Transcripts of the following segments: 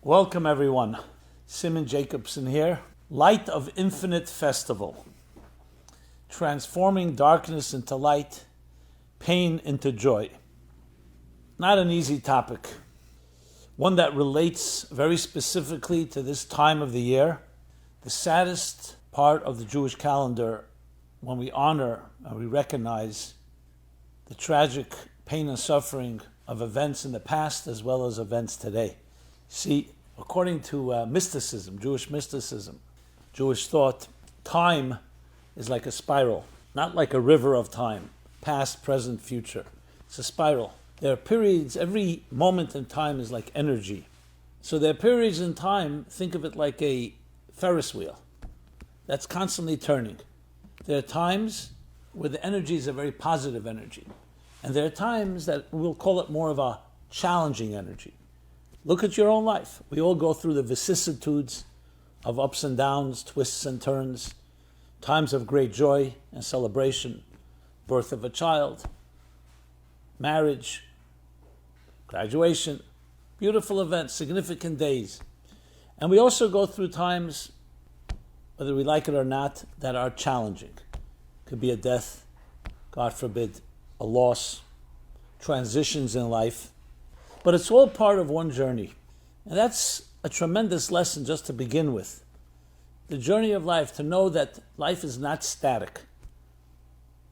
Welcome everyone. Simon Jacobson here. Light of Infinite Festival. Transforming darkness into light, pain into joy. Not an easy topic. One that relates very specifically to this time of the year. The saddest part of the Jewish calendar when we honor and we recognize the tragic pain and suffering of events in the past as well as events today. See, according to mysticism, Jewish mysticism, Jewish thought, time is like a spiral, not like a river of time, past, present, future. It's a spiral. There are periods, every moment in time is like energy. So there are periods in time, think of it like a Ferris wheel that's constantly turning. There are times where the energy is a very positive energy. And there are times that we'll call it more of a challenging energy. Look at your own life. We all go through the vicissitudes of ups and downs, twists and turns, times of great joy and celebration, birth of a child, marriage, graduation, beautiful events, significant days. And we also go through times, whether we like it or not, that are challenging. Could be a death, God forbid, a loss, transitions in life. But it's all part of one journey. And that's a tremendous lesson just to begin with. The journey of life, to know that life is not static.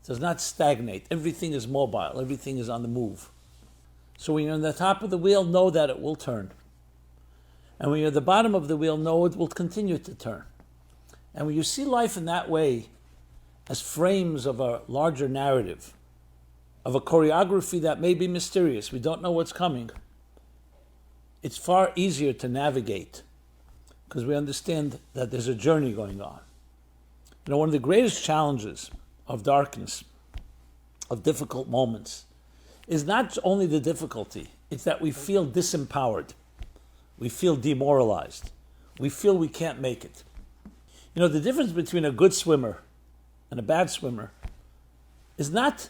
It does not stagnate. Everything is mobile. Everything is on the move. So when you're on the top of the wheel, know that it will turn. And when you're at the bottom of the wheel, know it will continue to turn. And when you see life in that way, as frames of a larger narrative, of a choreography that may be mysterious, we don't know what's coming, it's far easier to navigate because we understand that there's a journey going on. You know, one of the greatest challenges of darkness, of difficult moments, is not only the difficulty, it's that we feel disempowered. We feel demoralized. We feel we can't make it. You know, the difference between a good swimmer and a bad swimmer is not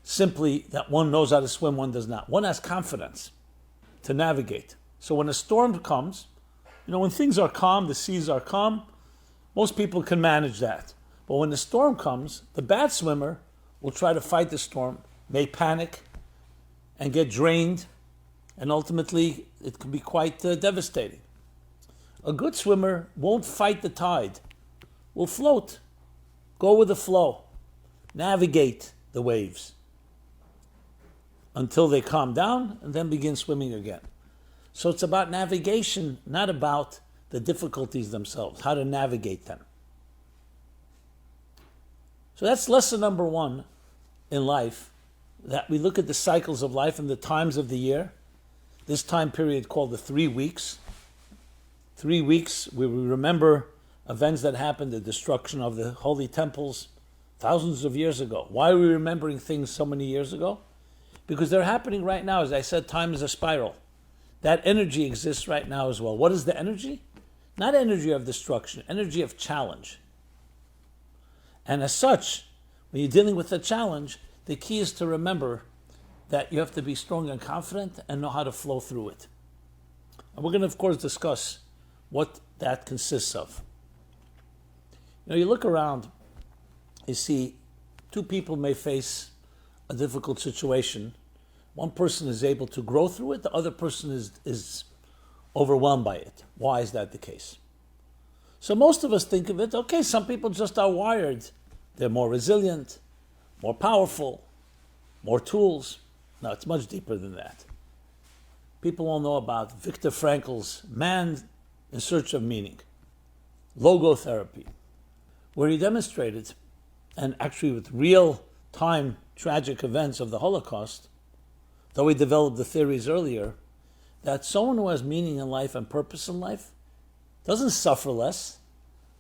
simply that one knows how to swim, one does not. One has confidence to navigate. So when a storm comes, you know, when things are calm, the seas are calm, most people can manage that. But when the storm comes, the bad swimmer will try to fight the storm, may panic and get drained, and ultimately it can be quite devastating. A good swimmer won't fight the tide, will float, go with the flow, navigate the waves until they calm down and then begin swimming again. So it's about navigation, not about the difficulties themselves, how to navigate them. So that's lesson number one in life, that we look at the cycles of life and the times of the year. This time period called the 3 weeks. 3 weeks where we remember events that happened, the destruction of the holy temples thousands of years ago. Why are we remembering things so many years ago? Because they're happening right now. As I said, time is a spiral. That energy exists right now as well. What is the energy? Not energy of destruction, energy of challenge. And as such, when you're dealing with a challenge, the key is to remember that you have to be strong and confident and know how to flow through it. And we're going to, of course, discuss what that consists of. You know, you look around, you see two people may face a difficult situation. One person is able to grow through it, the other person is overwhelmed by it. Why is that the case? So most of us think of it, okay, some people just are wired. They're more resilient, more powerful, more tools. No, it's much deeper than that. People all know about Viktor Frankl's Man in Search of Meaning, logotherapy, where he demonstrated, and actually with real-time tragic events of the Holocaust, though he developed the theories earlier, that someone who has meaning in life and purpose in life doesn't suffer less,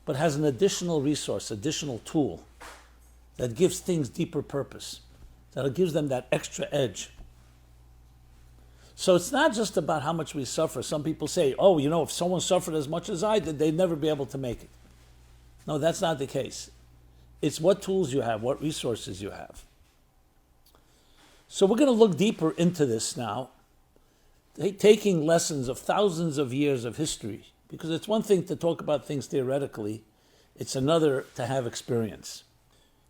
but has an additional resource, additional tool that gives things deeper purpose, that gives them that extra edge. So it's not just about how much we suffer. Some people say, oh, you know, if someone suffered as much as I did, they'd never be able to make it. No, that's not the case. It's what tools you have, what resources you have. So we're going to look deeper into this now. taking lessons of thousands of years of history, because it's one thing to talk about things theoretically, it's another to have experience.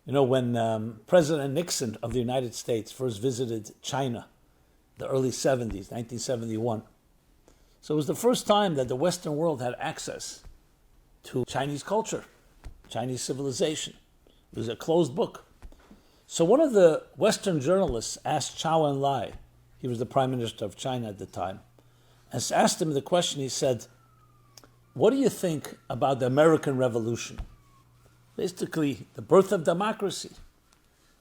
You know, when President Nixon of the United States first visited China, the early 70s, 1971, so it was the first time that the Western world had access to Chinese culture, Chinese civilization. It was a closed book. So one of the Western journalists asked Chou En-lai, he was the Prime Minister of China at the time, and asked him the question, he said, what do you think about the American Revolution? Basically, the birth of democracy.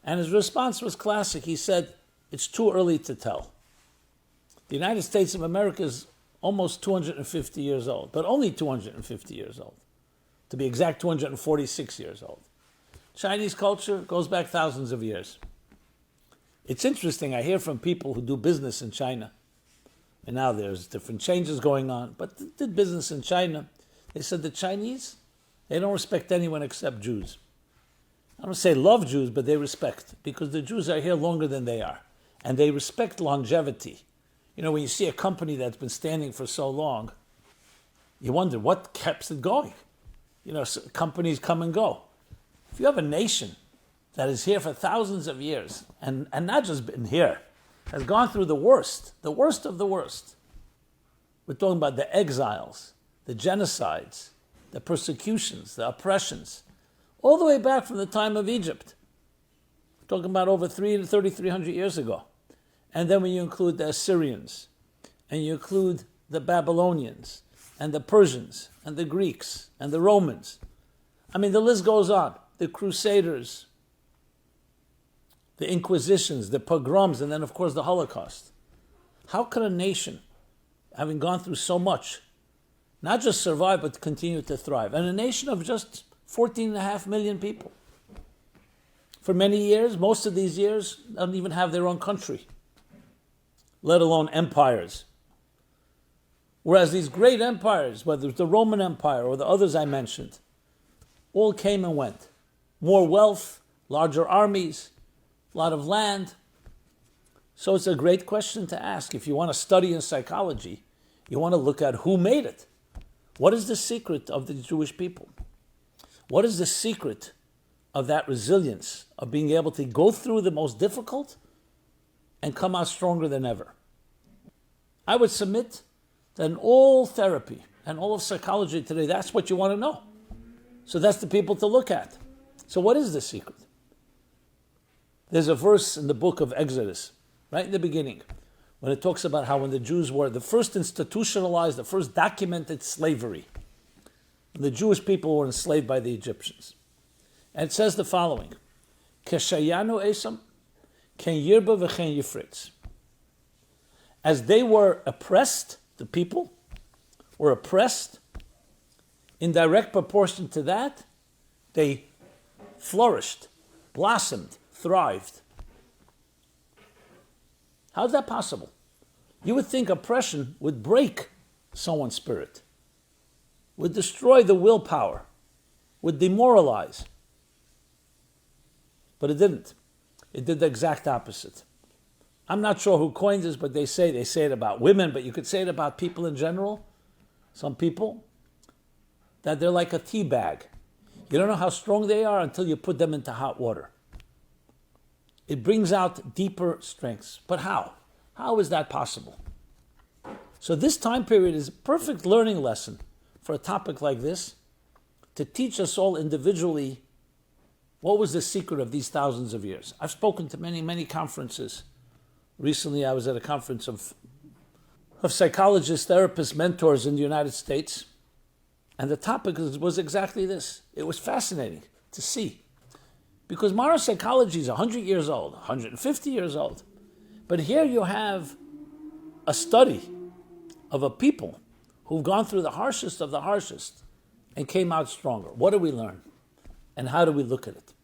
And his response was classic. He said, it's too early to tell. The United States of America is almost 250 years old, but only 250 years old. To be exact, 246 years old. Chinese culture goes back thousands of years. It's interesting, I hear from people who do business in China, and now there's different changes going on, but did business in China. They said the Chinese, they don't respect anyone except Jews. I don't say love Jews, but they respect, because the Jews are here longer than they are. And they respect longevity. You know, when you see a company that's been standing for so long, you wonder what keeps it going. You know, companies come and go. If you have a nation that is here for thousands of years, and not just been here, has gone through the worst of the worst. We're talking about the exiles, the genocides, the persecutions, the oppressions, all the way back from the time of Egypt. We're talking about over 3,300 years ago. And then when you include the Assyrians, and you include the Babylonians, and the Persians, and the Greeks, and the Romans. I mean, the list goes on. The Crusaders, the Inquisitions, the pogroms, and then, of course, the Holocaust. How could a nation, having gone through so much, not just survive, but continue to thrive? And a nation of just 14.5 million people. For many years, most of these years, don't even have their own country, let alone empires. Whereas these great empires, whether it's the Roman Empire or the others I mentioned, all came and went. More wealth, larger armies, a lot of land. So it's a great question to ask. If you want to study in psychology, you want to look at who made it. What is the secret of the Jewish people? What is the secret of that resilience, of being able to go through the most difficult and come out stronger than ever? I would submit that in all therapy and all of psychology today, that's what you want to know. So that's the people to look at. So what is the secret? There's a verse in the book of Exodus, right in the beginning, when it talks about how when the Jews were the first institutionalized, the first documented slavery, when the Jewish people were enslaved by the Egyptians. And it says the following, Keshayanu esam, ken yirba v'chen yifritz. As they were oppressed, the people were oppressed, in direct proportion to that, they flourished, blossomed, thrived. How's that possible? You would think oppression would break someone's spirit, would destroy the willpower, would demoralize. But it didn't. It did the exact opposite. I'm not sure who coined this, but they say it about women, but you could say it about people in general. Some people, that they're like a tea bag. You don't know how strong they are until you put them into hot water. It brings out deeper strengths. But how? How is that possible? So this time period is a perfect learning lesson for a topic like this, to teach us all individually what was the secret of these thousands of years. I've spoken to many, many conferences. Recently I was at a conference of psychologists, therapists, mentors in the United States. And the topic was exactly this. It was fascinating to see. Because modern psychology is 100 years old, 150 years old. But here you have a study of a people who've gone through the harshest of the harshest and came out stronger. What do we learn? And how do we look at it?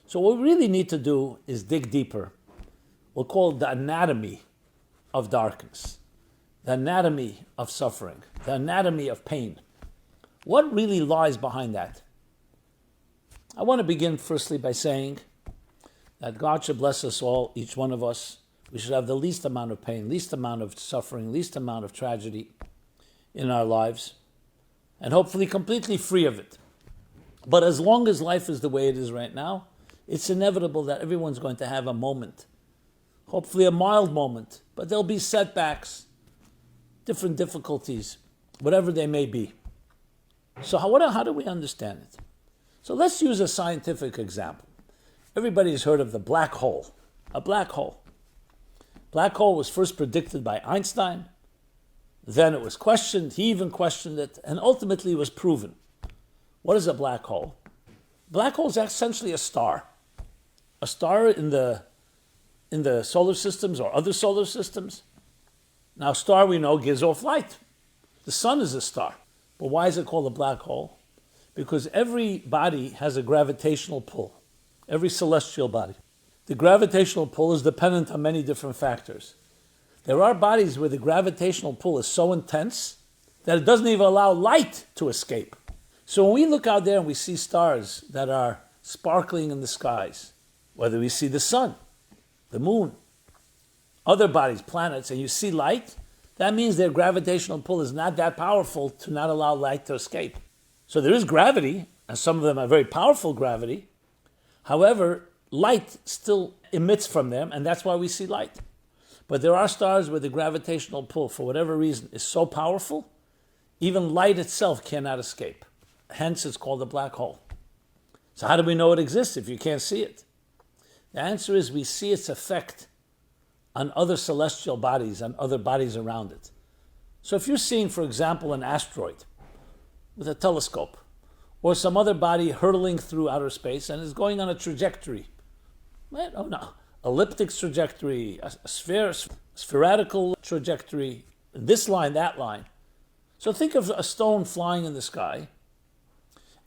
So what we really need to do is dig deeper. We'll call it the anatomy of darkness, the anatomy of suffering, the anatomy of pain. What really lies behind that? I want to begin firstly by saying that God should bless us all, each one of us, We should have the least amount of pain, least amount of suffering, least amount of tragedy in our lives, and hopefully completely free of it. But as long as life is the way it is right now, it's inevitable that everyone's going to have a moment, hopefully a mild moment, but there'll be setbacks, different difficulties, whatever they may be. So how do we understand it? So let's use a scientific example. Everybody's heard of the black hole. A black hole. Black hole was first predicted by Weinstein. Then it was questioned. He even questioned it. And ultimately it was proven. What is a black hole? Black hole is essentially a star. A star in the solar systems or other solar systems. Now, a star we know gives off light. The sun is a star. But why is it called a black hole? Because every body has a gravitational pull. Every celestial body. The gravitational pull is dependent on many different factors. There are bodies where the gravitational pull is so intense that it doesn't even allow light to escape. So when we look out there and we see stars that are sparkling in the skies, whether we see the sun, the moon, other bodies, planets, and you see light, that means their gravitational pull is not that powerful to not allow light to escape. So there is gravity, and some of them are very powerful gravity. However, light still emits from them, and that's why we see light. But there are stars where the gravitational pull, for whatever reason, is so powerful, even light itself cannot escape. Hence, it's called a black hole. So how do we know it exists if you can't see it? The answer is we see its effect on other celestial bodies and other bodies around it. So if you're seeing, for example, an asteroid with a telescope, or some other body hurtling through outer space and is going on a trajectory, elliptic trajectory, a spherical trajectory, this line, that line. So think of a stone flying in the sky,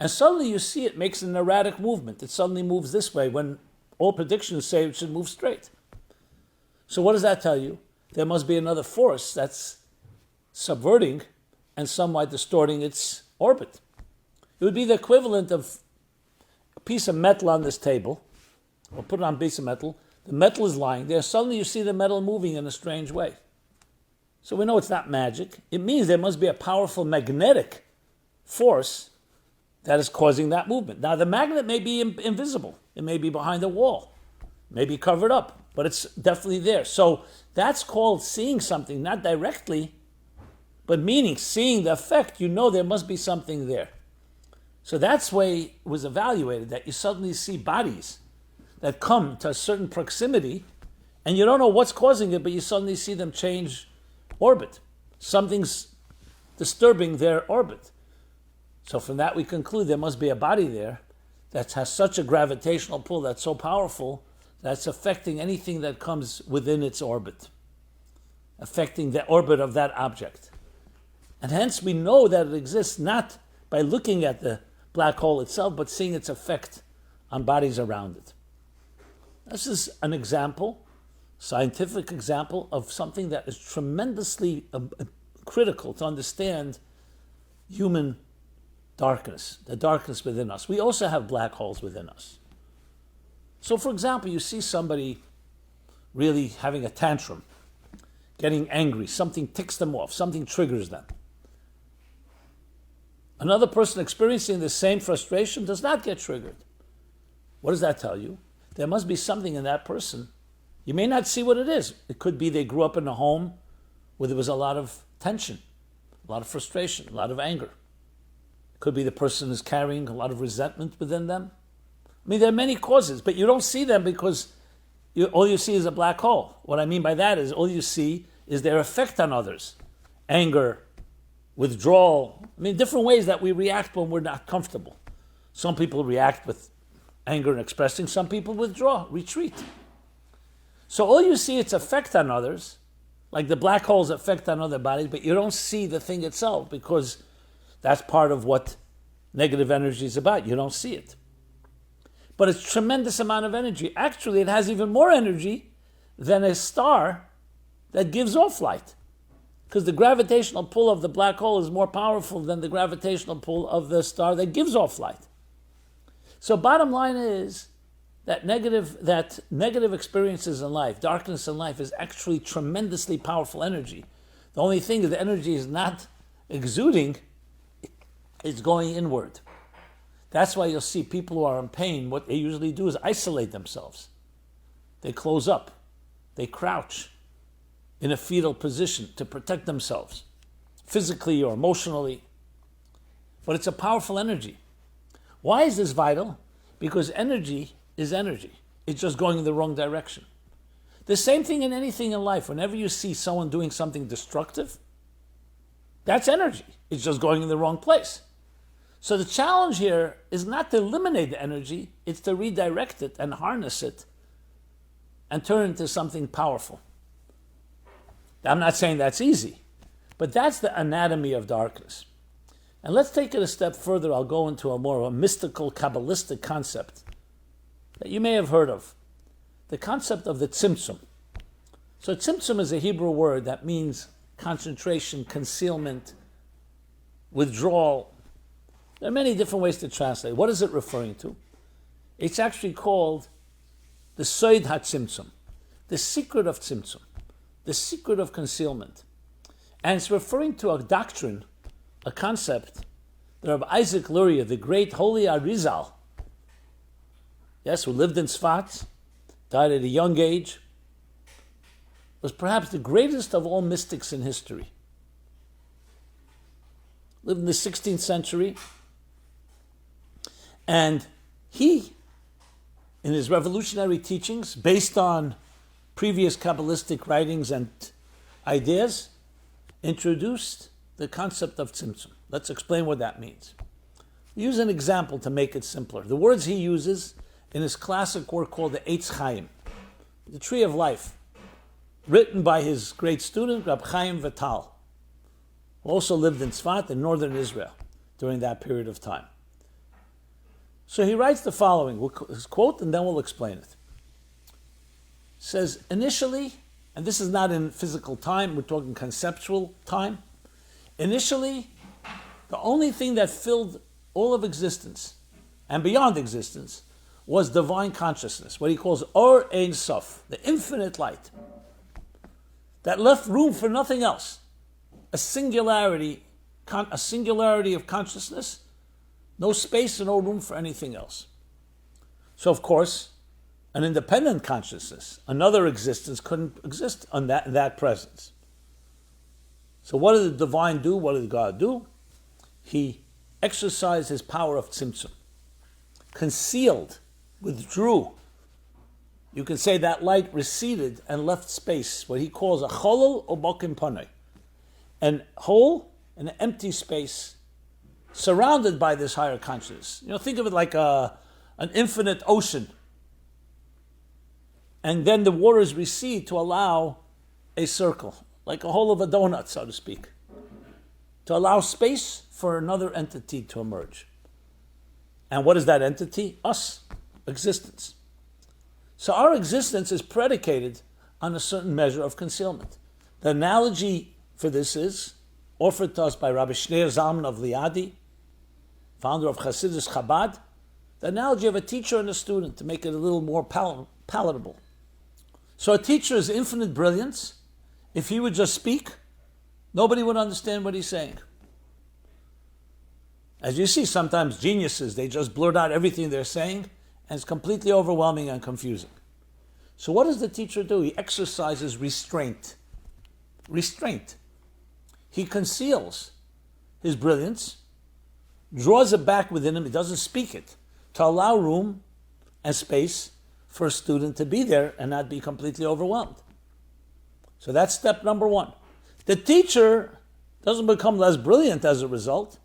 and suddenly you see it makes an erratic movement. It suddenly moves this way when all predictions say it should move straight. So what does that tell you? There must be another force that's subverting and somewhat distorting its orbit. It would be the equivalent of a piece of metal on this table, or put it on a piece of metal. The metal is lying there. Suddenly you see the metal moving in a strange way. So we know it's not magic. It means there must be a powerful magnetic force that is causing that movement. Now the magnet may be invisible. It may be behind a wall. It may be covered up, but it's definitely there. So that's called seeing something, not directly, but meaning seeing the effect. You know there must be something there. So that's the way it was evaluated, that you suddenly see bodies that come to a certain proximity, and you don't know what's causing it, but you suddenly see them change orbit. Something's disturbing their orbit. So from that we conclude there must be a body there that has such a gravitational pull that's so powerful that's affecting anything that comes within its orbit, affecting the orbit of that object. And hence we know that it exists not by looking at the black hole itself, but seeing its effect on bodies around it. This is an example, scientific example, of something that is tremendously critical to understand human darkness, the darkness within us. We also have black holes within us. So, for example, you see somebody really having a tantrum, getting angry, something ticks them off, something triggers them. Another person experiencing the same frustration does not get triggered. What does that tell you? There must be something in that person. You may not see what it is. It could be they grew up in a home where there was a lot of tension, a lot of frustration, a lot of anger. It could be the person is carrying a lot of resentment within them. I mean, there are many causes, but you don't see them because all you see is a black hole. What I mean by that is all you see is their effect on others. Anger, withdrawal. I mean, different ways that we react when we're not comfortable. Some people react with anger and expressing. Some people withdraw, retreat. So all you see its effect on others, like the black hole's effect on other bodies, but you don't see the thing itself because that's part of what negative energy is about. You don't see it. But it's a tremendous amount of energy. Actually, it has even more energy than a star that gives off light. Because the gravitational pull of the black hole is more powerful than the gravitational pull of the star that gives off light. So bottom line is, that negative experiences in life, darkness in life, is actually tremendously powerful energy. The only thing is the energy is not exuding, it's going inward. That's why you'll see people who are in pain, what they usually do is isolate themselves. They close up. They crouch in a fetal position to protect themselves, physically or emotionally. But it's a powerful energy. Why is this vital? Because energy is energy. It's just going in the wrong direction. The same thing in anything in life. Whenever you see someone doing something destructive, that's energy. It's just going in the wrong place. So the challenge here is not to eliminate the energy, it's to redirect it and harness it and turn it into something powerful. I'm not saying that's easy, but that's the anatomy of darkness. And let's take it a step further. I'll go into a more mystical, Kabbalistic concept that you may have heard of. The concept of the tzimtzum. So tzimtzum is a Hebrew word that means concentration, concealment, withdrawal. There are many different ways to translate. What is it referring to? It's actually called the Soid HaTzimtzum, the secret of tzimtzum, the secret of concealment. And it's referring to a doctrine, a concept that Rabbi Isaac Luria, the great holy Arizal, yes, who lived in Tzfat, died at a young age, was perhaps the greatest of all mystics in history. Lived in the 16th century, and he, in his revolutionary teachings, based on previous Kabbalistic writings and ideas, introduced the concept of tzimtzum. Let's explain what that means. Use an example to make it simpler. The words he uses in his classic work called the Eitz Chaim, the Tree of Life, written by his great student, Rab Chaim Vital, who also lived in Tzfat in northern Israel during that period of time. So he writes the following, his quote, and then we'll explain it. Says, initially, and this is not in physical time, we're talking conceptual time. Initially, the only thing that filled all of existence and beyond existence was divine consciousness, what he calls Or Ein Sof, the infinite light, that left room for nothing else. A singularity of consciousness, no space and no room for anything else. So, of course, an independent consciousness, another existence, couldn't exist in that presence. So what did the divine do? What did God do? He exercised his power of tzimtzum, concealed, withdrew. You can say that light receded and left space, what he calls a cholol or bokim panei, an hole, an empty space, surrounded by this higher consciousness. Think of it like an infinite ocean. And then the waters recede to allow a circle, like a hole of a donut, so to speak, to allow space for another entity to emerge. And what is that entity? Us, existence. So our existence is predicated on a certain measure of concealment. The analogy for this is offered to us by Rabbi Shneir Zalman of Liadi, founder of Hasidus Chabad, the analogy of a teacher and a student, to make it a little more palatable. So a teacher is infinite brilliance. If he would just speak, nobody would understand what he's saying. As you see, sometimes geniuses, they just blurt out everything they're saying, and it's completely overwhelming and confusing. So what does the teacher do? He exercises restraint. Restraint. He conceals his brilliance, draws it back within him, he doesn't speak it, to allow room and space for a student to be there and not be completely overwhelmed. So that's step number one. The teacher doesn't become less brilliant as a result.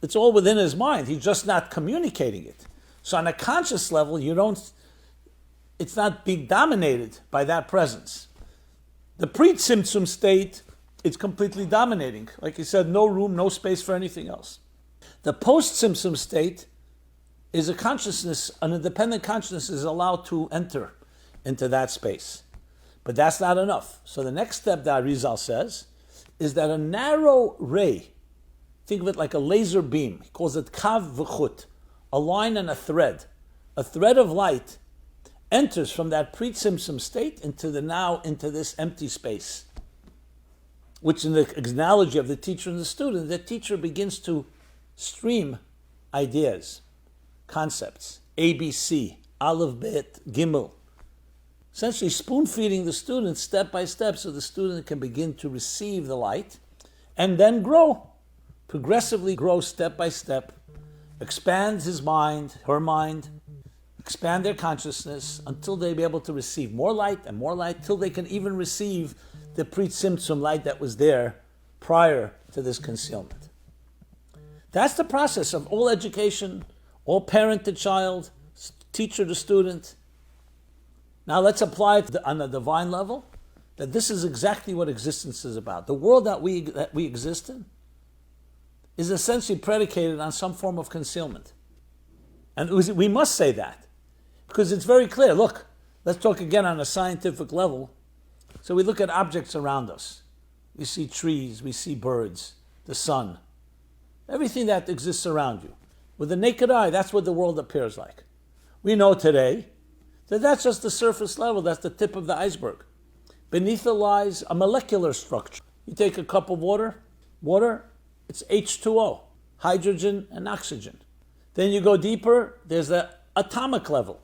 It's all within his mind. He's just not communicating it. So on a conscious level, it's not being dominated by that presence. The pre-tzimtzum state, it's completely dominating. Like he said, no room, no space for anything else. The post-tzimtzum state is a consciousness, an independent consciousness is allowed to enter into that space. But that's not enough. So the next step that Arizal says is that a narrow ray, think of it like a laser beam, he calls it kav v'chut, a line and a thread of light enters from that pre-Tzimtzum state into this empty space, which in the analogy of the teacher and the student, the teacher begins to stream ideas, concepts, ABC, Aleph, Bet, Gimel, essentially spoon-feeding the student step by step so the student can begin to receive the light and then progressively grow step by step, expand his mind, her mind, expand their consciousness until they be able to receive more light, till they can even receive the pre-Tzimtzum light that was there prior to this concealment. That's the process of all education, all parent to child, teacher to student. Now let's apply it on the divine level, that this is exactly what existence is about. The world that we exist in is essentially predicated on some form of concealment. And we must say that, because it's very clear. Look, let's talk again on a scientific level. So we look at objects around us. We see trees, we see birds, the sun, everything that exists around you. With the naked eye, that's what the world appears like. We know today that that's just the surface level, that's the tip of the iceberg. Beneath it lies a molecular structure. You take a cup of water, it's H2O, hydrogen and oxygen. Then you go deeper, there's the atomic level,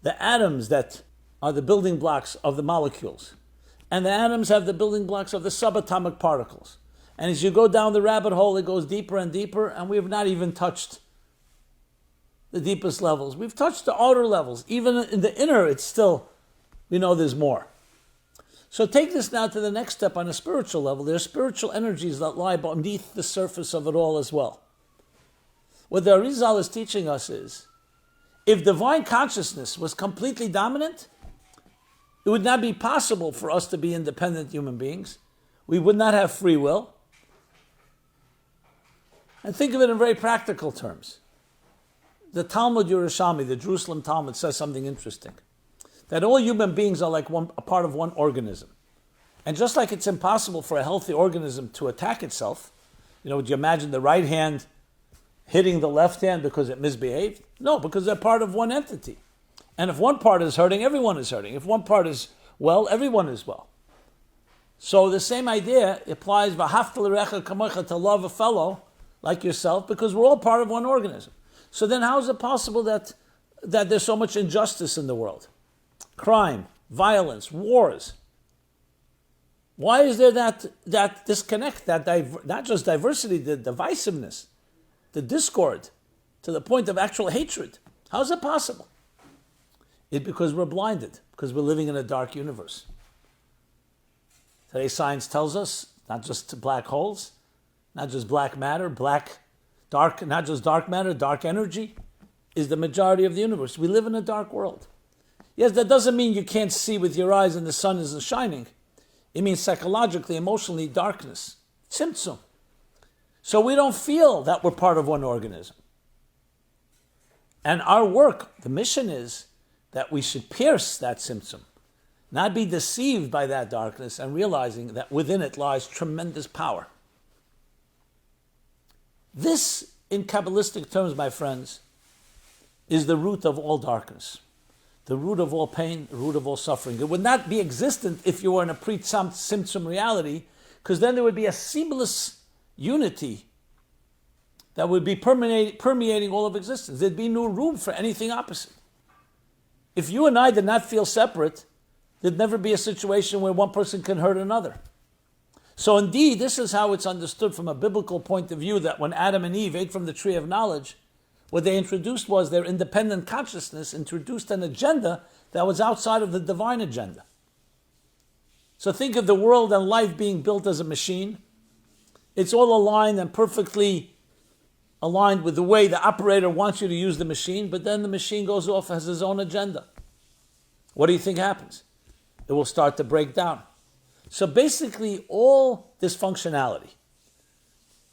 the atoms that are the building blocks of the molecules. And the atoms have the building blocks of the subatomic particles. And as you go down the rabbit hole, it goes deeper and deeper, and we have not even touched the deepest levels. We've touched the outer levels. Even in the inner, it's still, we know there's more. So take this now to the next step on a spiritual level. There are spiritual energies that lie beneath the surface of it all as well. What the Arizal is teaching us is, if divine consciousness was completely dominant, it would not be possible for us to be independent human beings. We would not have free will. And think of it in very practical terms. The Talmud Yerushalmi, the Jerusalem Talmud, says something interesting. That all human beings are like a part of one organism. And just like it's impossible for a healthy organism to attack itself, would you imagine the right hand hitting the left hand because it misbehaved? No, because they're part of one entity. And if one part is hurting, everyone is hurting. If one part is well, everyone is well. So the same idea applies v'ahavta l'recha kamocha, to love a fellow like yourself, because we're all part of one organism. So then how is it possible that there's so much injustice in the world? Crime, violence, wars. Why is there that disconnect, not just diversity, the divisiveness, the discord, to the point of actual hatred? How is it possible? It's because we're blinded, because we're living in a dark universe. Today science tells us, not just black holes, not just black matter, not just dark matter, dark energy is the majority of the universe. We live in a dark world. Yes, that doesn't mean you can't see with your eyes and the sun isn't shining. It means psychologically, emotionally, darkness. Tzimtzum. So we don't feel that we're part of one organism. And our work, the mission is that we should pierce that tzimtzum, not be deceived by that darkness, and realizing that within it lies tremendous power. This, in Kabbalistic terms, my friends, is the root of all darkness, the root of all pain, the root of all suffering. It would not be existent if you were in a pre-Tzimtzum reality, because then there would be a seamless unity that would be permeating all of existence. There'd be no room for anything opposite. If you and I did not feel separate, there'd never be a situation where one person can hurt another. So indeed, this is how it's understood from a biblical point of view, that when Adam and Eve ate from the tree of knowledge, what they introduced was their independent consciousness, introduced an agenda that was outside of the divine agenda. So think of the world and life being built as a machine. It's all aligned and perfectly aligned with the way the operator wants you to use the machine, but then the machine goes off, has its own agenda. What do you think happens? It will start to break down. So basically, all dysfunctionality,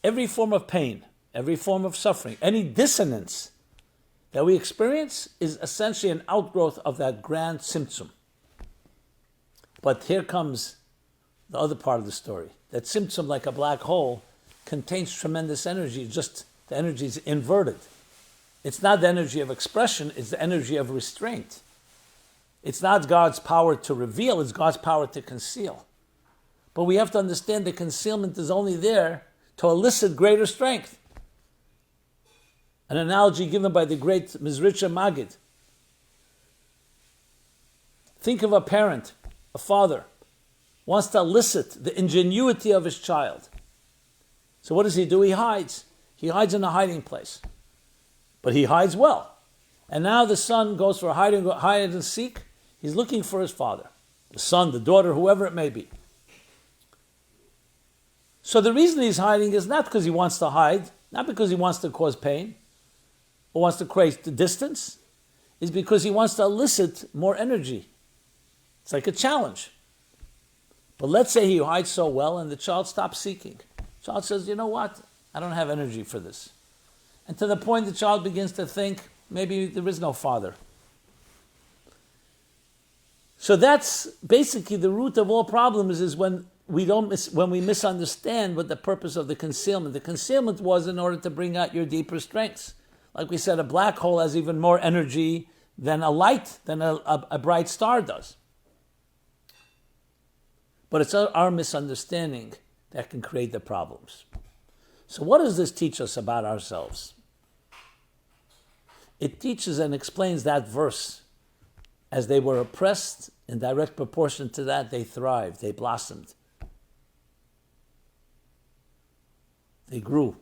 every form of pain, every form of suffering, any dissonance that we experience is essentially an outgrowth of that grand tzimtzum. But here comes the other part of the story. That tzimtzum, like a black hole, contains tremendous energy, just the energy is inverted. It's not the energy of expression, it's the energy of restraint. It's not God's power to reveal, it's God's power to conceal. But we have to understand that concealment is only there to elicit greater strength. An analogy given by the great Mizritcha Magid. Think of a parent, a father, wants to elicit the ingenuity of his child. So what does he do? He hides. He hides in a hiding place. But he hides well. And now the son goes for hide and seek. He's looking for his father, the son, the daughter, whoever it may be. So the reason he's hiding is not because he wants to hide, not because he wants to cause pain, or wants to create the distance, is because he wants to elicit more energy. It's like a challenge. But let's say he hides so well and the child stops seeking. The child says, you know what? I don't have energy for this. And to the point the child begins to think, maybe there is no father. So that's basically the root of all problems, is when we misunderstand what the purpose of the concealment. The concealment was in order to bring out your deeper strengths. Like we said, a black hole has even more energy than a light, than a bright star does. But it's our misunderstanding that can create the problems. So what does this teach us about ourselves? It teaches and explains that verse. As they were oppressed, in direct proportion to that, they thrived, they blossomed. They grew.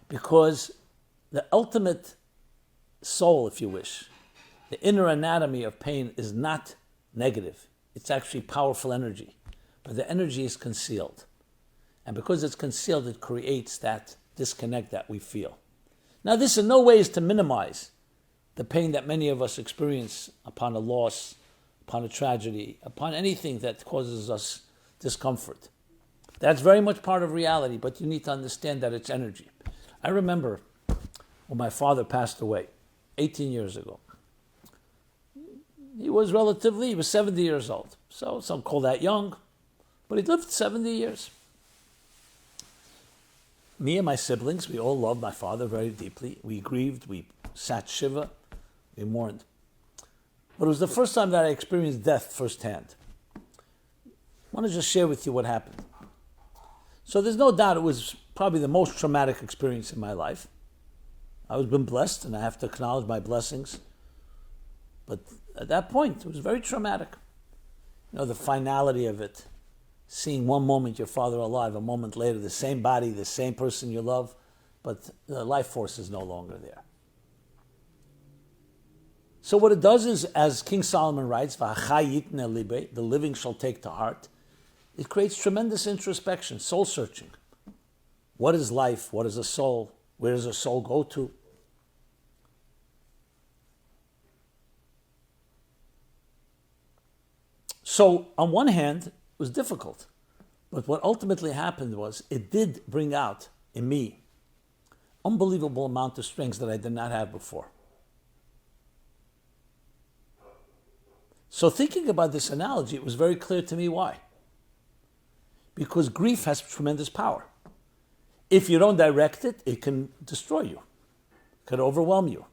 Because the ultimate soul, if you wish, the inner anatomy of pain is not negative. It's actually powerful energy. But the energy is concealed. And because it's concealed, it creates that disconnect that we feel. Now, this in no way is to minimize the pain that many of us experience upon a loss, upon a tragedy, upon anything that causes us discomfort. That's very much part of reality, but you need to understand that it's energy. I remember when my father passed away 18 years ago. He was 70 years old. So some call that young, but he lived 70 years. Me and my siblings, we all loved my father very deeply. We grieved, we sat Shiva, we mourned. But it was the first time that I experienced death firsthand. I want to just share with you what happened. So there's no doubt it was probably the most traumatic experience in my life. I was been blessed, and I have to acknowledge my blessings. But at that point, it was very traumatic. You know, the finality of it. Seeing one moment your father alive, a moment later, the same body, the same person you love, but the life force is no longer there. So what it does is, as King Solomon writes, the living shall take to heart, it creates tremendous introspection, soul searching. What is life? What is a soul? Where does a soul go to? So, on one hand, it was difficult. But what ultimately happened was, it did bring out in me unbelievable amount of strengths that I did not have before. So thinking about this analogy, it was very clear to me why. Because grief has tremendous power. If you don't direct it, it can destroy you. It can overwhelm you.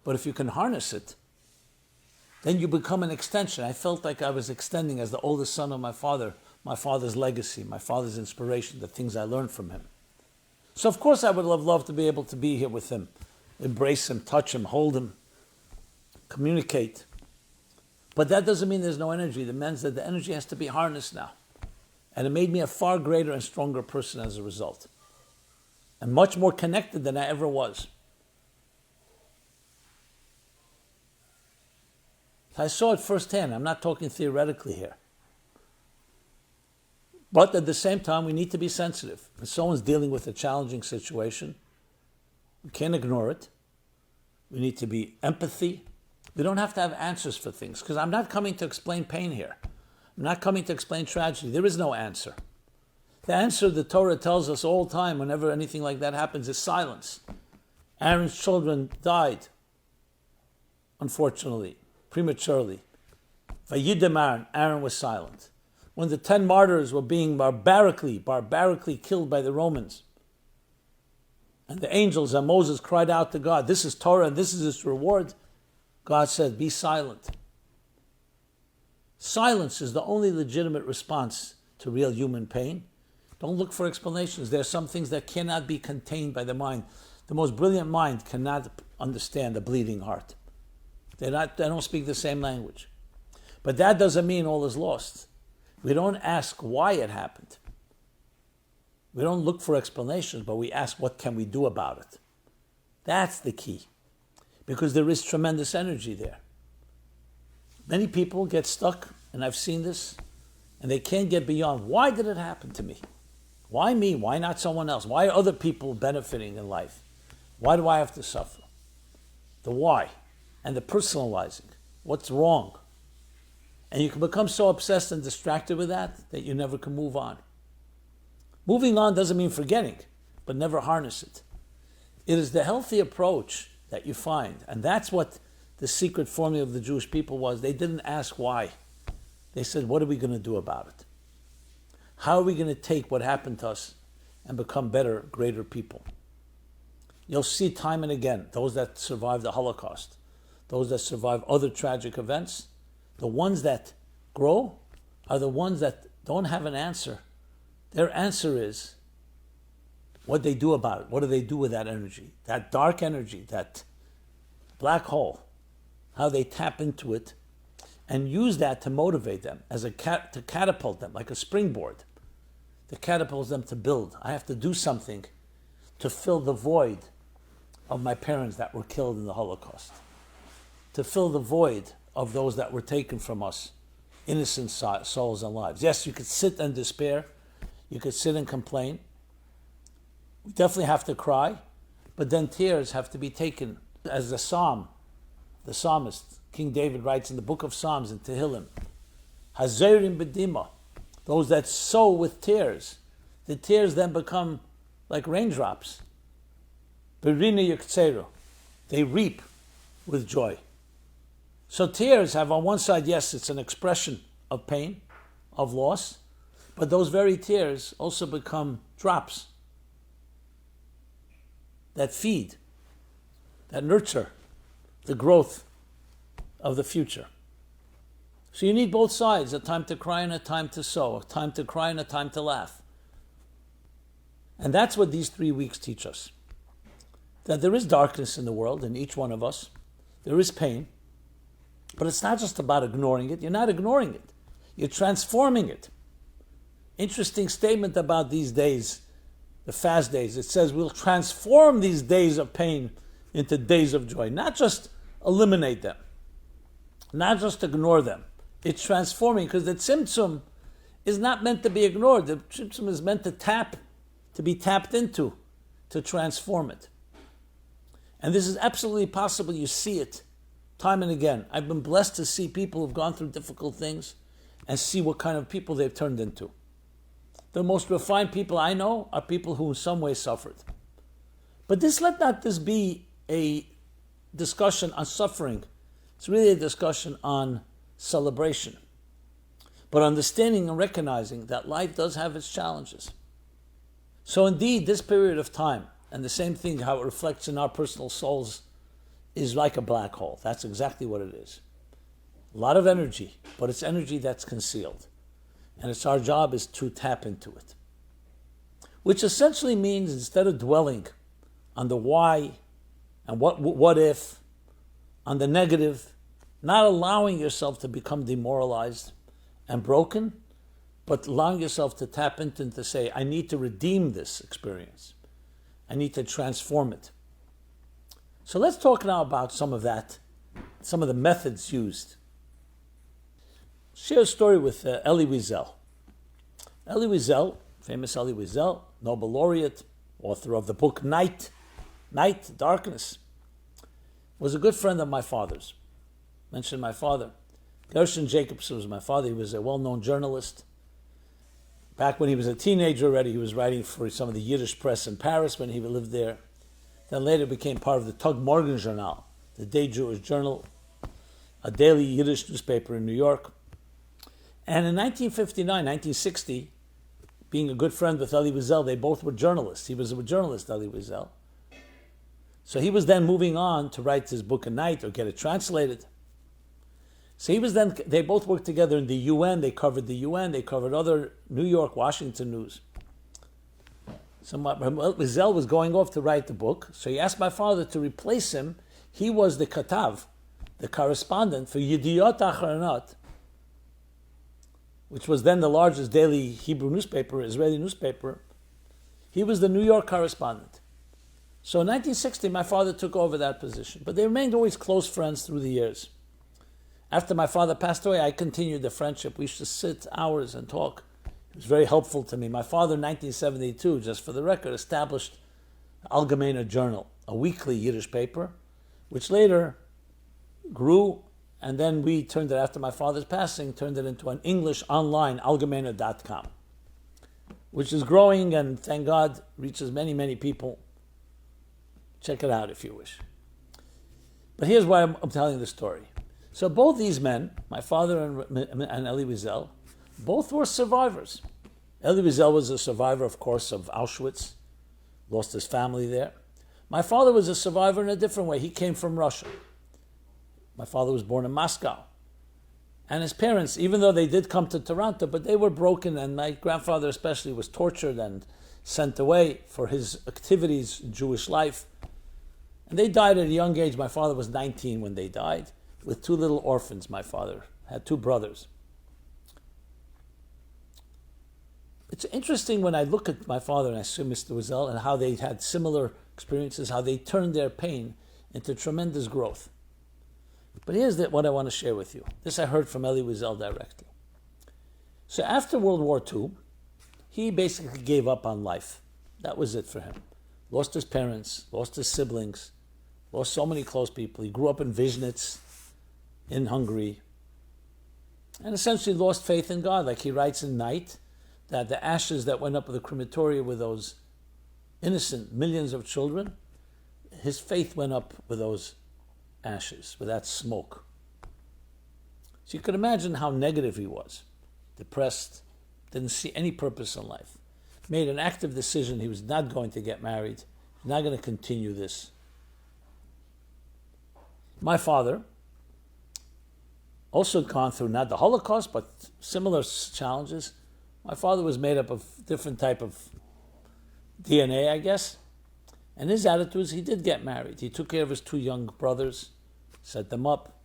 But if you can harness it, then you become an extension. I felt like I was extending, as the oldest son of my father's legacy, my father's inspiration, the things I learned from him. So of course I would have loved to be able to be here with him, embrace him, touch him, hold him, communicate. But that doesn't mean there's no energy. It means that the energy has to be harnessed now. And it made me a far greater and stronger person as a result. And much more connected than I ever was. I saw it firsthand. I'm not talking theoretically here. But at the same time, we need to be sensitive. If someone's dealing with a challenging situation, we can't ignore it. We need to be empathy. We don't have to have answers for things, because I'm not coming to explain pain here. I'm not coming to explain tragedy. There is no answer. The answer the Torah tells us all the time whenever anything like that happens is silence. Aaron's children died, unfortunately, prematurely. Vayidem Aaron was silent. When the 10 martyrs were being barbarically killed by the Romans, and the angels and Moses cried out to God, this is Torah and this is its reward, God said, be silent. Silence is the only legitimate response to real human pain. Don't look for explanations. There are some things that cannot be contained by the mind. The most brilliant mind cannot understand a bleeding heart. They don't speak the same language. But that doesn't mean all is lost. We don't ask why it happened. We don't look for explanations, but we ask what can we do about it. That's the key. Because there is tremendous energy there. Many people get stuck, and I've seen this, and they can't get beyond, why did it happen to me? Why me? Why not someone else? Why are other people benefiting in life? Why do I have to suffer? The why and the personalizing. What's wrong? And you can become so obsessed and distracted with that you never can move on. Moving on doesn't mean forgetting, but never harness it. It is the healthy approach that you find, and that's what the secret formula of the Jewish people was. They didn't ask why. They said, what are we going to do about it? How are we going to take what happened to us and become better, greater people? You'll see time and again, those that survive the Holocaust, those that survive other tragic events, the ones that grow are the ones that don't have an answer. Their answer is what they do about it. What do they do with that energy? That dark energy, that black hole, how they tap into it and use that to motivate them, to catapult them, like a springboard, to catapult them to build. I have to do something to fill the void of my parents that were killed in the Holocaust, to fill the void of those that were taken from us, innocent souls and lives. Yes, you could sit and despair, you could sit and complain. We definitely have to cry, but then tears have to be taken. As the psalmist, King David writes in the book of Psalms in Tehillim, Hazerim bedima, those that sow with tears, the tears then become like raindrops. Berina yuktsero, they reap with joy. So tears have on one side, yes, it's an expression of pain, of loss, but those very tears also become drops that feed, that nurture the growth of the future. So you need both sides, a time to cry and a time to sow, a time to cry and a time to laugh. And that's what these 3 weeks teach us. That there is darkness in the world, in each one of us. There is pain. But it's not just about ignoring it. You're not ignoring it. You're transforming it. Interesting statement about these days, the fast days. It says we'll transform these days of pain into days of joy. Not just eliminate them. Not just ignore them. It's transforming, because the tzimtzum is not meant to be ignored. The tzimtzum is meant to be tapped into, to transform it. And this is absolutely possible. You see it time and again. I've been blessed to see people who've gone through difficult things and see what kind of people they've turned into. The most refined people I know are people who in some way suffered. But let not this be a discussion on suffering. It's really a discussion on celebration. But understanding and recognizing that life does have its challenges. So indeed, this period of time, and the same thing, how it reflects in our personal souls, is like a black hole. That's exactly what it is. A lot of energy, but it's energy that's concealed. And it's our job is to tap into it. Which essentially means, instead of dwelling on the why and what if, on the negative, not allowing yourself to become demoralized and broken, but allowing yourself to tap into and to say, I need to redeem this experience. I need to transform it. So let's talk now about some of that, some of the methods used. Share a story with Elie Wiesel. Elie Wiesel, famous Elie Wiesel, Nobel laureate, author of the book Night, Darkness, was a good friend of my father's. Mentioned my father. Gershon Jacobson was my father. He was a well-known journalist. Back when he was a teenager already, he was writing for some of the Yiddish press in Paris when he lived there. Then later became part of the Tag Morgen Journal, the Day Jewish Journal, a daily Yiddish newspaper in New York. And in 1959, 1960, being a good friend with Elie Wiesel, they both were journalists. He was a journalist, Elie Wiesel. So he was then moving on to write his book at night or get it translated. So they both worked together in the UN, they covered the UN, they covered other New York, Washington news. So Wiesel was going off to write the book, so he asked my father to replace him. He was the katav, the correspondent for Yediot Achronot, which was then the largest daily Hebrew newspaper, Israeli newspaper. He was the New York correspondent. So in 1960, my father took over that position, but they remained always close friends through the years. After my father passed away, I continued the friendship. We used to sit hours and talk. It was very helpful to me. My father, in 1972, just for the record, established Allgemeine Journal, a weekly Yiddish paper, which later grew, and then we turned it, after my father's passing, turned it into an English online, allgemeine.com, which is growing and, thank God, reaches many, many people. Check it out if you wish. But here's why I'm telling the story. So both these men, my father and Eli Wiesel, both were survivors. Eli Wiesel was a survivor, of course, of Auschwitz, lost his family there. My father was a survivor in a different way. He came from Russia. My father was born in Moscow. And his parents, even though they did come to Toronto, but they were broken, and my grandfather especially was tortured and sent away for his activities in Jewish life. And they died at a young age. My father was 19 when they died, with two little orphans. My father had two brothers. It's interesting when I look at my father and I see Mr. Wiesel and how they had similar experiences, how they turned their pain into tremendous growth. But here's what I want to share with you. This I heard from Eli Wiesel directly. So after World War II, he basically gave up on life. That was it for him. Lost his parents, lost his siblings, lost so many close people. He grew up in Viznitz, in Hungary, and essentially lost faith in God. Like he writes in Night, that the ashes that went up with the crematoria with those innocent millions of children, his faith went up with those ashes, with that smoke. So you could imagine how negative he was. Depressed, didn't see any purpose in life. Made an active decision he was not going to get married, not going to continue this. My father, also gone through not the Holocaust, but similar challenges. My father was made up of different type of DNA, I guess. And his attitude was he did get married. He took care of his two young brothers, set them up.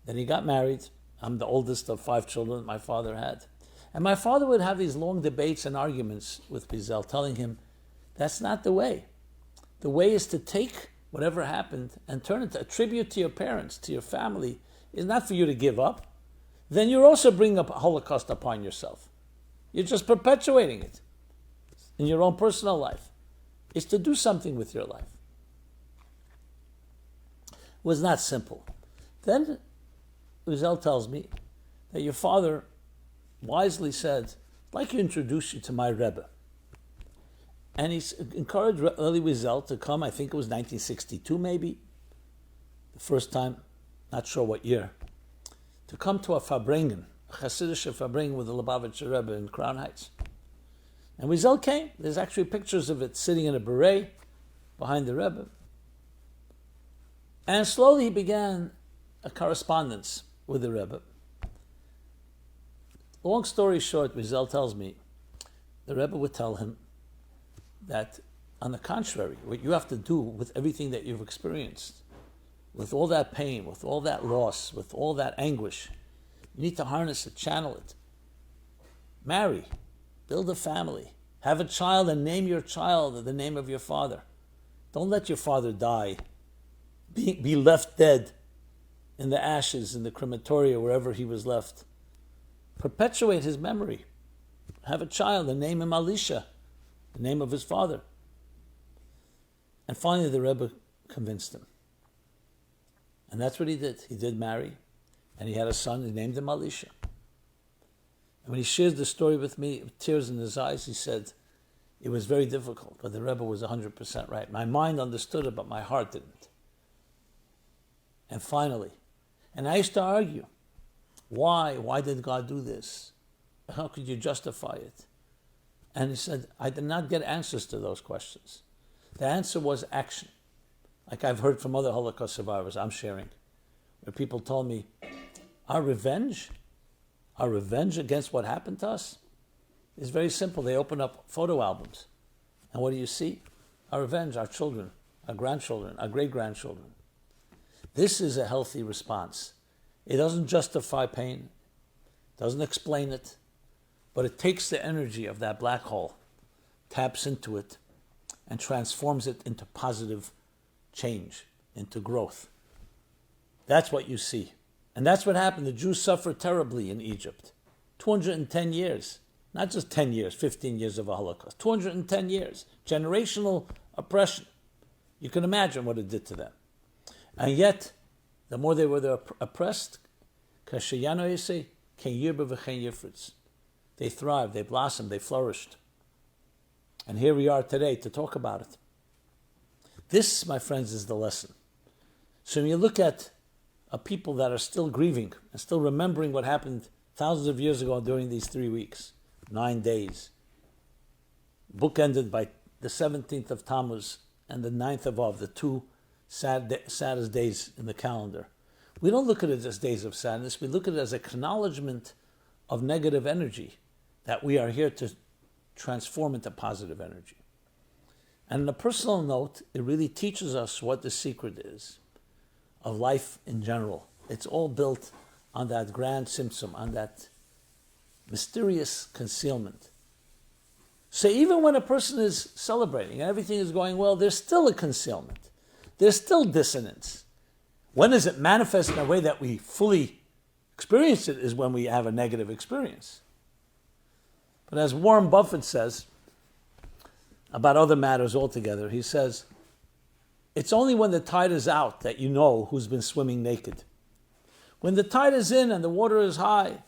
Then he got married. I'm the oldest of 5 children my father had. And my father would have these long debates and arguments with Wiesel, telling him, that's not the way. The way is to take whatever happened and turn it to a tribute to your parents, to your family. It's not for you to give up. Then you're also bringing a Holocaust upon yourself. You're just perpetuating it in your own personal life. It's to do something with your life. It was not simple. Then Wiesel tells me that your father wisely said, I'd like to introduce you to my Rebbe. And he encouraged Eli Wiesel to come, I think it was 1962 maybe, the first time, not sure what year, to come to a Farbrengen, a Hasidic Farbrengen with the Lubavitcher Rebbe in Crown Heights. And Wiesel came. There's actually pictures of it sitting in a beret behind the Rebbe. And slowly he began a correspondence with the Rebbe. Long story short, Wiesel tells me, the Rebbe would tell him that, on the contrary, what you have to do with everything that you've experienced, with all that pain, with all that loss, with all that anguish, you need to harness it, channel it. Marry, build a family, have a child and name your child the name of your father. Don't let your father die, be left dead in the ashes, in the crematoria, wherever he was left. Perpetuate his memory. Have a child and name him Alisha, the name of his father. And finally the Rebbe convinced him. And that's what he did. He did marry, and he had a son. He named him Alisha. And when he shared the story with me, with tears in his eyes, he said, it was very difficult, but the Rebbe was 100% right. My mind understood it, but my heart didn't. And finally, and I used to argue, why? Why did God do this? How could you justify it? And he said, I did not get answers to those questions. The answer was action. Like I've heard from other Holocaust survivors I'm sharing, where people told me, Our revenge against what happened to us is very simple. They open up photo albums. And what do you see? Our revenge, our children, our grandchildren, our great-grandchildren. This is a healthy response. It doesn't justify pain, doesn't explain it, but it takes the energy of that black hole, taps into it, and transforms it into positive change, into growth. That's what you see. And that's what happened. The Jews suffered terribly in Egypt. 210 years. Not just 10 years, 15 years of a Holocaust. 210 years. Generational oppression. You can imagine what it did to them. And yet, the more they were oppressed, they thrived, they blossomed, they flourished. And here we are today to talk about it. This, my friends, is the lesson. So when you look at a people that are still grieving and still remembering what happened thousands of years ago during these 3 weeks, 9 days, bookended by the 17th of Tammuz and the 9th of Av, the two saddest days in the calendar. We don't look at it as days of sadness. We look at it as acknowledgement of negative energy that we are here to transform into positive energy. And on a personal note, it really teaches us what the secret is of life in general. It's all built on that grand symptom, on that mysterious concealment. So even when a person is celebrating and everything is going well, there's still a concealment. There's still dissonance. When does it manifest in a way that we fully experience it is when we have a negative experience. But as Warren Buffett says about other matters altogether, he says, it's only when the tide is out that you know who's been swimming naked. When the tide is in and the water is high,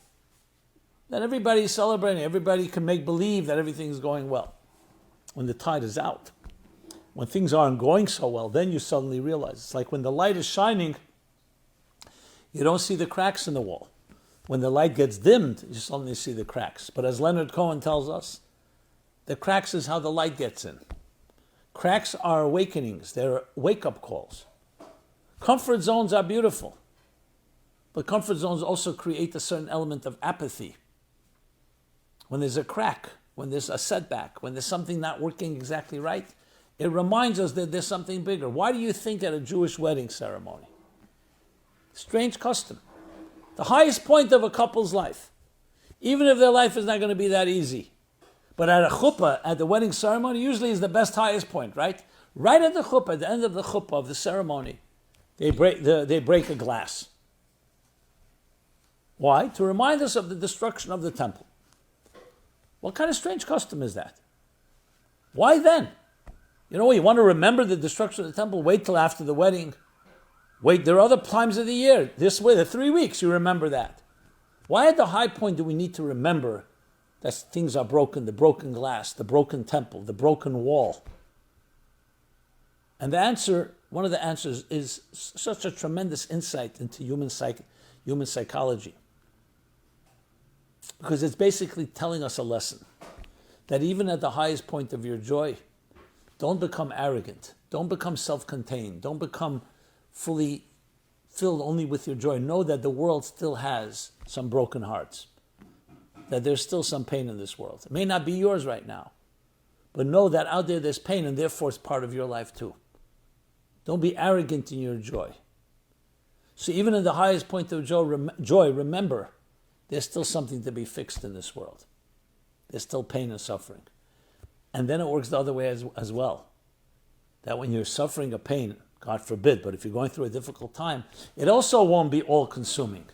then everybody's celebrating. Everybody can make believe that everything's going well. When the tide is out, when things aren't going so well, then you suddenly realize. It's like when the light is shining, you don't see the cracks in the wall. When the light gets dimmed, you suddenly see the cracks. But as Leonard Cohen tells us, the cracks is how the light gets in. Cracks are awakenings. They're wake-up calls. Comfort zones are beautiful. But comfort zones also create a certain element of apathy. When there's a crack, when there's a setback, when there's something not working exactly right, it reminds us that there's something bigger. Why do you think at a Jewish wedding ceremony? Strange custom. The highest point of a couple's life, even if their life is not going to be that easy. But at a chuppah, at the wedding ceremony, usually is the best highest point, right? Right at the chuppah, at the end of the chuppah of the ceremony, they break a glass. Why? To remind us of the destruction of the temple. What kind of strange custom is that? Why then? You know, you want to remember the destruction of the temple, wait till after the wedding. Wait, there are other times of the year. This way, the 3 weeks, you remember that. Why at the high point do we need to remember that things are broken, the broken glass, the broken temple, the broken wall? And the answer, one of the answers is such a tremendous insight into human psychology. Because it's basically telling us a lesson. That even at the highest point of your joy, don't become arrogant. Don't become self-contained. Don't become fully filled only with your joy. Know that the world still has some broken hearts. That there's still some pain in this world. It may not be yours right now. But know that out there there's pain and therefore it's part of your life too. Don't be arrogant in your joy. So even in the highest point of joy, remember, there's still something to be fixed in this world. There's still pain and suffering. And then it works the other way as well. That when you're suffering a pain, God forbid, but if you're going through a difficult time, it also won't be all-consuming.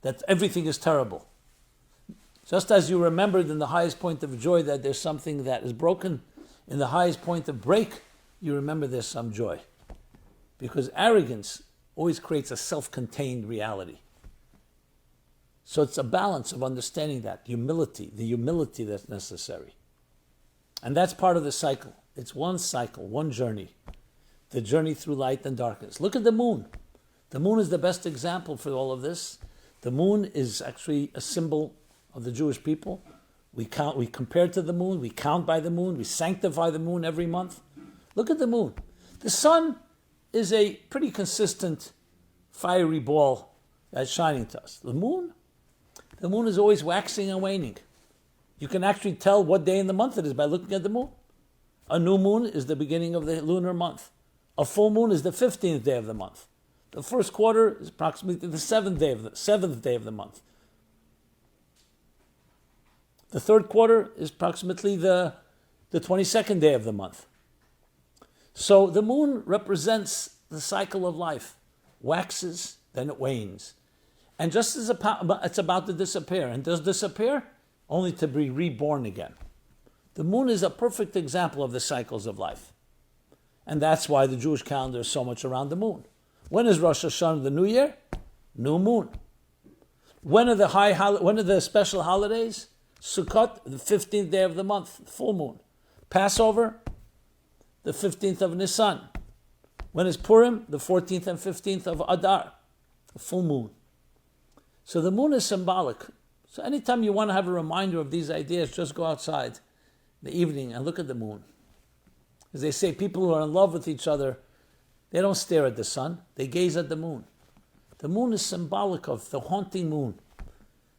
That everything is terrible. Just as you remembered in the highest point of joy that there's something that is broken, in the highest point of break, you remember there's some joy. Because arrogance always creates a self-contained reality. So it's a balance of understanding that, the humility that's necessary. And that's part of the cycle. It's one cycle, one journey. The journey through light and darkness. Look at the moon. The moon is the best example for all of this. The moon is actually a symbol of the Jewish people. We compare to the moon, we count by the moon, we sanctify the moon every month. Look at the moon. The sun is a pretty consistent fiery ball that's shining to us. The moon is always waxing and waning. You can actually tell what day in the month it is by looking at the moon. A new moon is the beginning of the lunar month. A full moon is the 15th day of the month. The first quarter is approximately the 7th day of the month. The third quarter is approximately the 22nd day of the month. So the moon represents the cycle of life. Waxes, then it wanes. And just as it's about to disappear, and does disappear, only to be reborn again. The moon is a perfect example of the cycles of life. And that's why the Jewish calendar is so much around the moon. When is Rosh Hashanah, the New Year? New moon. When are the special holidays? Sukkot, the 15th day of the month, full moon. Passover, the 15th of Nisan. When is Purim? The 14th and 15th of Adar, the full moon. So the moon is symbolic. So anytime you want to have a reminder of these ideas, just go outside in the evening and look at the moon. As they say, people who are in love with each other, they don't stare at the sun, they gaze at the moon. The moon is symbolic of the haunting moon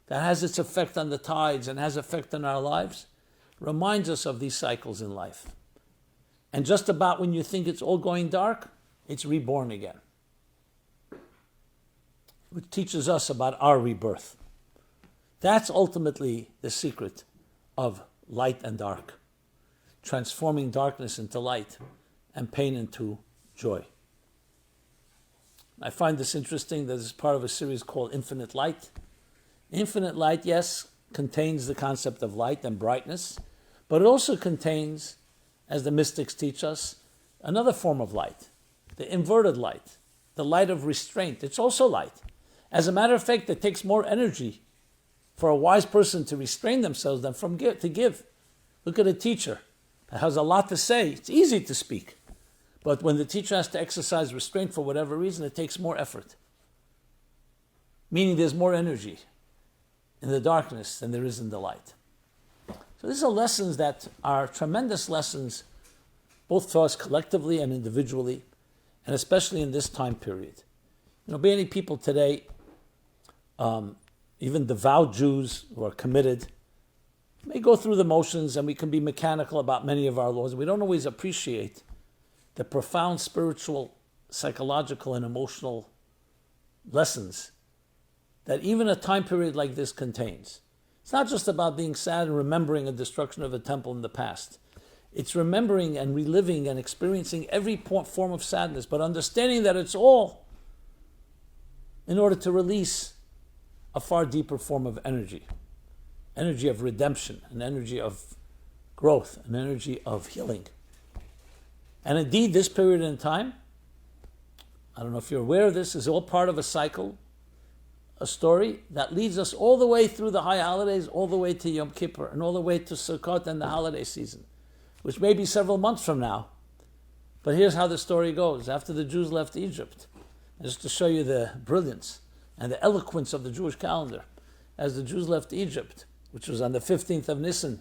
that has its effect on the tides and has effect on our lives, reminds us of these cycles in life. And just about when you think it's all going dark, it's reborn again, which teaches us about our rebirth. That's ultimately the secret of light and dark, transforming darkness into light and pain into joy. I find this interesting that it's part of a series called Infinite Light. Infinite light, yes, contains the concept of light and brightness, but it also contains, as the mystics teach us, another form of light, the inverted light, the light of restraint. It's also light. As a matter of fact, it takes more energy for a wise person to restrain themselves than to give. Look at a teacher that has a lot to say. It's easy to speak. But when the teacher has to exercise restraint for whatever reason, it takes more effort. Meaning there's more energy in the darkness than there is in the light. So these are lessons that are tremendous lessons, both for us collectively and individually, and especially in this time period. Many people today, even devout Jews who are committed, may go through the motions, and we can be mechanical about many of our laws. We don't always appreciate the profound spiritual, psychological, and emotional lessons that even a time period like this contains. It's not just about being sad and remembering a destruction of a temple in the past. It's remembering and reliving and experiencing every form of sadness, but understanding that it's all in order to release a far deeper form of energy of redemption, an energy of growth, an energy of healing. And indeed, this period in time, I don't know if you're aware of this, is all part of a cycle, a story that leads us all the way through the high holidays, all the way to Yom Kippur, and all the way to Sukkot and the holiday season, which may be several months from now. But here's how the story goes. After the Jews left Egypt, just to show you the brilliance and the eloquence of the Jewish calendar, as the Jews left Egypt, which was on the 15th of Nisan,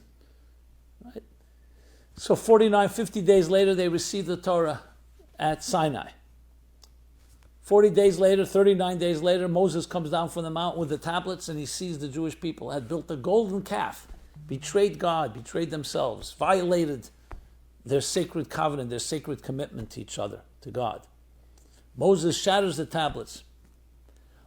right? So 50 days later, they received the Torah at Sinai. 40 days later, 39 days later, Moses comes down from the mountain with the tablets, and he sees the Jewish people had built a golden calf, betrayed God, betrayed themselves, violated their sacred covenant, their sacred commitment to each other, to God. Moses shatters the tablets,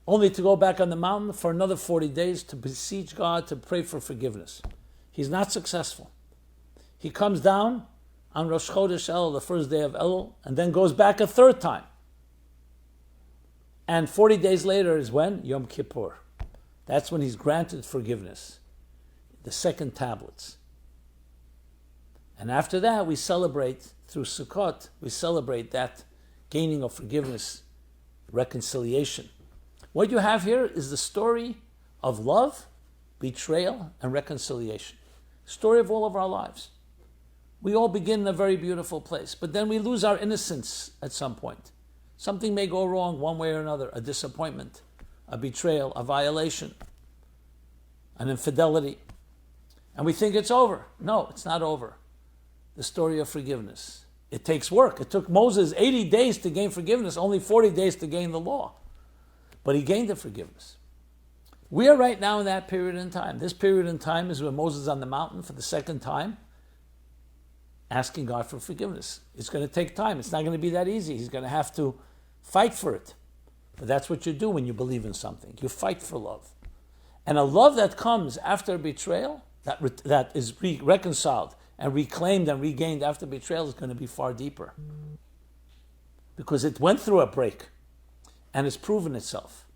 only to go back on the mountain for another 40 days to beseech God, to pray for forgiveness. He's not successful. He comes down on Rosh Chodesh El, the first day of Elul, and then goes back a third time. And 40 days later is when? Yom Kippur. That's when he's granted forgiveness. The second tablets. And after that, we celebrate, through Sukkot, we celebrate that gaining of forgiveness, reconciliation. What you have here is the story of love, betrayal, and reconciliation. Story of all of our lives. We all begin in a very beautiful place, but then we lose our innocence at some point. Something may go wrong one way or another, a disappointment, a betrayal, a violation, an infidelity. And we think it's over. No, it's not over. The story of forgiveness. It takes work. It took Moses 80 days to gain forgiveness, only 40 days to gain the law. but he gained the forgiveness. We are right now in that period in time. This period in time is when Moses is on the mountain for the second time, asking God for forgiveness. It's going to take time. It's not going to be that easy. He's going to have to fight for it. But that's what you do when you believe in something. You fight for love. And a love that comes after betrayal, that is reconciled and reclaimed and regained after betrayal, is going to be far deeper. Because it went through a break and it's proven itself.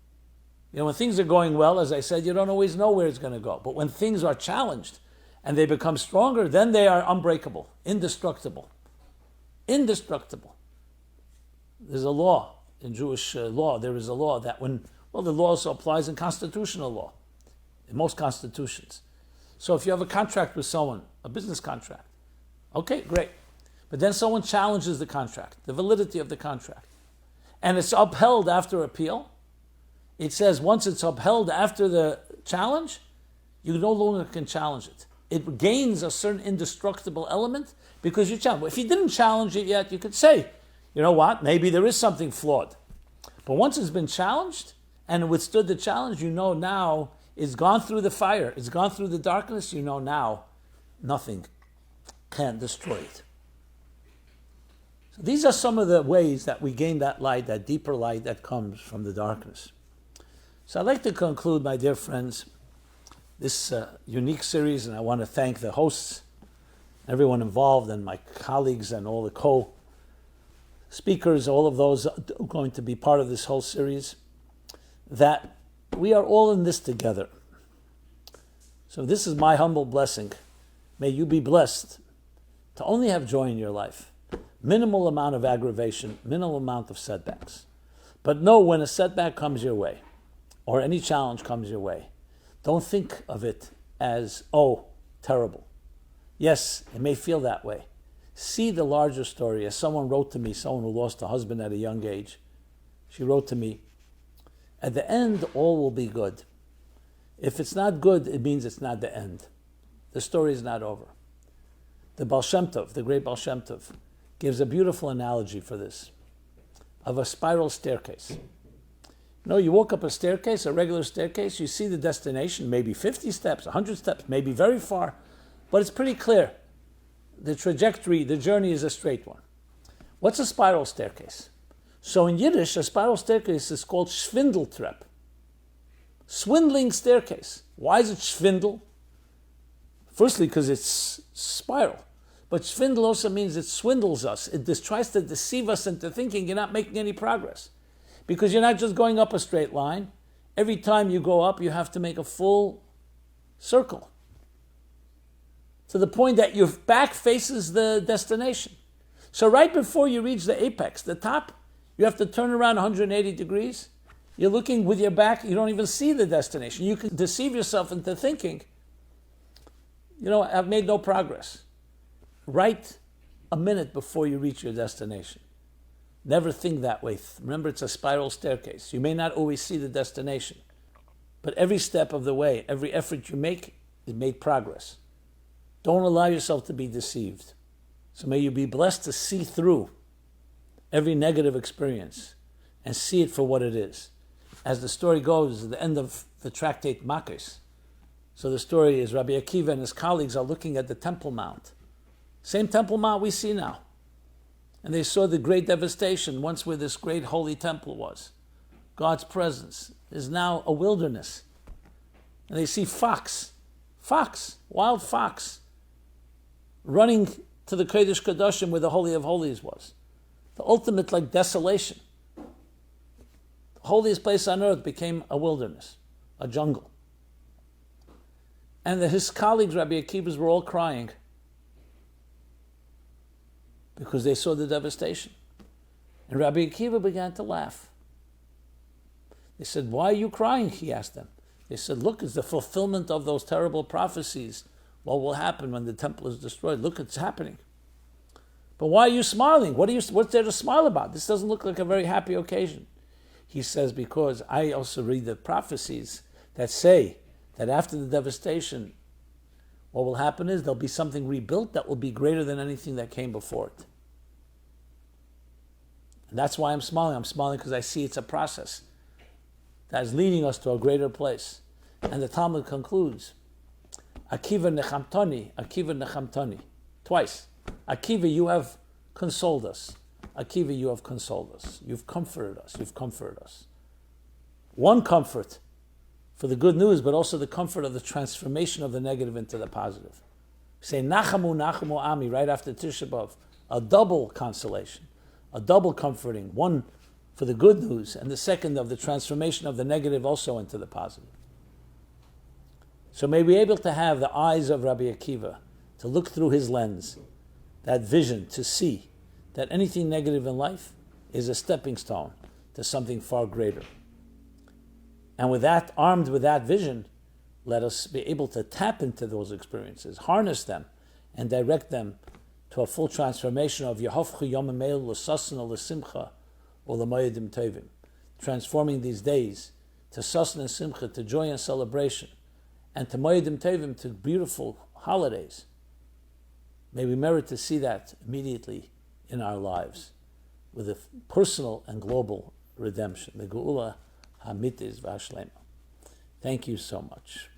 When things are going well, as I said, you don't always know where it's going to go. But when things are challenged and they become stronger, then they are unbreakable, indestructible. Indestructible. There's a law in Jewish law. There is a law that the law also applies in constitutional law, in most constitutions. So if you have a contract with someone, a business contract, okay, great. But then someone challenges the contract, the validity of the contract, and it's upheld after appeal. It says once it's upheld after the challenge, you no longer can challenge it. It gains a certain indestructible element because you challenge. If you didn't challenge it yet, you could say, you know what, maybe there is something flawed. But once it's been challenged and it withstood the challenge, now it's gone through the fire, it's gone through the darkness, now nothing can destroy it. So these are some of the ways that we gain that light, that deeper light that comes from the darkness. So I'd like to conclude, my dear friends, this unique series, and I want to thank the hosts, everyone involved, and my colleagues and all the co-speakers, all of those going to be part of this whole series, that we are all in this together. So this is my humble blessing. May you be blessed to only have joy in your life. Minimal amount of aggravation, minimal amount of setbacks. But know when a setback comes your way, or any challenge comes your way, don't think of it as, terrible. Yes, it may feel that way. See the larger story. As someone wrote to me, someone who lost a husband at a young age, she wrote to me, at the end, all will be good. If it's not good, it means it's not the end. The story is not over. The Baal Shem Tov, the great Baal Shem Tov, gives a beautiful analogy for this, of a spiral staircase. You walk up a staircase, a regular staircase, you see the destination, maybe 50 steps, 100 steps, maybe very far, but it's pretty clear. The trajectory, the journey is a straight one. What's a spiral staircase? So in Yiddish, a spiral staircase is called Schwindeltreppe. Swindling staircase. Why is it Schwindel? Firstly, because it's spiral. But Schwindel also means it swindles us. It tries to deceive us into thinking you're not making any progress. Because you're not just going up a straight line. Every time you go up, you have to make a full circle. To the point that your back faces the destination. So right before you reach the apex, the top, you have to turn around 180 degrees. You're looking with your back, you don't even see the destination. You can deceive yourself into thinking, I've made no progress. Right a minute before you reach your destination. Never think that way. Remember, it's a spiral staircase. You may not always see the destination, but every step of the way, every effort you make, is made progress. Don't allow yourself to be deceived. So may you be blessed to see through every negative experience and see it for what it is. As the story goes, at the end of the tractate Makos. So the story is Rabbi Akiva and his colleagues are looking at the Temple Mount. Same Temple Mount we see now. And they saw the great devastation once where this great holy temple was. God's presence is now a wilderness. And they see wild fox, running to the Kodesh Kodashim where the Holy of Holies was. The ultimate desolation. The holiest place on earth became a wilderness, a jungle. And his colleagues, Rabbi Akiva's, were all crying because they saw the devastation. And Rabbi Akiva began to laugh. They said, "Why are you crying?" he asked them. They said, "Look, it's the fulfillment of those terrible prophecies. What will happen when the temple is destroyed? Look, it's happening." "But why are you smiling? What's there to smile about? This doesn't look like a very happy occasion." He says, "Because I also read the prophecies that say that after the devastation, what will happen is there'll be something rebuilt that will be greater than anything that came before it. And that's why I'm smiling. I'm smiling because I see it's a process. that is leading us to a greater place. And the Talmud concludes, Akiva nechamtoni, twice. Akiva, you have consoled us. Akiva, you have consoled us. You've comforted us. One comfort for the good news, but also the comfort of the transformation of the negative into the positive. Say Nachamu, Nachamu Ami right after Tisha B'Av. A double consolation, a double comforting. One for the good news, and the second of the transformation of the negative also into the positive. So may we be able to have the eyes of Rabbi Akiva, to look through his lens, that vision, to see that anything negative in life is a stepping stone to something far greater. And with that, armed with that vision, let us be able to tap into those experiences, harness them, and direct them to a full transformation of Yehovchu Yom Meil L'Sasana L'Simcha or L'Moedim Tovim, transforming these days to Sasana and Simcha, to joy and celebration, and to Moedim Tovim, to beautiful holidays. May we merit to see that immediately in our lives with a personal and global redemption, the Geula HaMitiz V'Ashlema. Thank you so much.